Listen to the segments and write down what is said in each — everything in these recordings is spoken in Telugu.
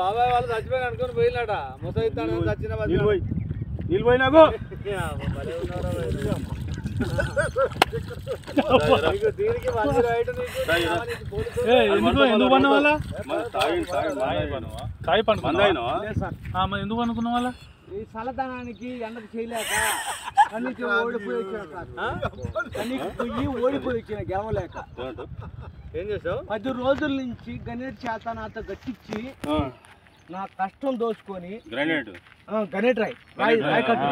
బాబాయ్ వాళ్ళు చచ్చిపోయిన అనుకుని పోయినాట ముసైతాను చచ్చిన నిలిపోయినాకు ఎందుకు పన్న వాళ్ళ తాయి పండుకున్నా ఎందుకు అనుకున్న వాళ్ళ ఈ చల్లదనానికి ఎండకు చేయలేక కన్నీకి ఓడిపోయి వచ్చిన గెలవలేక ఏం చేసావు 10 రోజుల నుంచి గణేట్ చేత నాతో గట్టించి నా కష్టం దోచుకొని గణేట్ రాయి కట్టు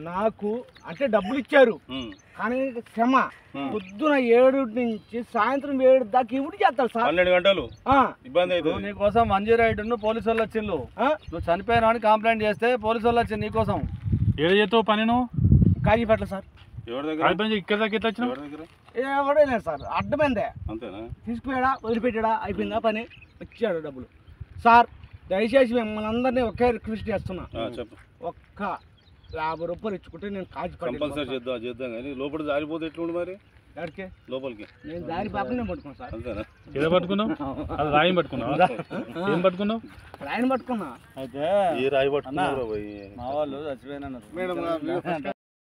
నాకు అంటే డబ్బులు ఇచ్చారు కానీ క్షమ పొద్దున 7 నుంచి సాయంత్రం 7 దాకా ఇవి చేస్తాడు సార్ 12 గంటలు ఇబ్బంది అవుతుంది నీకోసం 108 పోలీసు వాళ్ళు వచ్చిండు నువ్వు చనిపోయినా అని కంప్లైంట్ చేస్తే పోలీసు వాళ్ళు వచ్చింది నీకోసం ఏడు చేస్తావు పని నువ్వు కాజీపేటలో సార్ ఎవరి దగ్గర ఇక్కడ దాకా ఎట్లా వచ్చినావు ఎవడే లేదు సార్ అడ్డమైందే అంతేనా తీసుకుపోయాడా వదిలిపెట్టాడా అయిపోయిందా పని వచ్చాడు డబ్బులు సార్ దయచేసి మిమ్మల్ని అందరినీ ఒకే రిక్వెస్ట్ చేస్తున్నా ఒక్క 50 రూపాయలు ఇచ్చుకుంటే నేను కంపల్సరీ చేద్దాం కానీ లోపల జారిపోతే ఎట్లుండి మరి ఎక్కడికి లోపలికి నేను దారి పాపనే పట్టుకున్నాను సార్ అంతేనా ఏదో పట్టుకున్నావు అది రాయి పట్టుకున్నావు ఏం పట్టుకున్నావు రాయిని పట్టుకున్నా అయితే ఏ రాయి పట్టుకున్నా మా వాళ్ళు చచ్చిపోయినా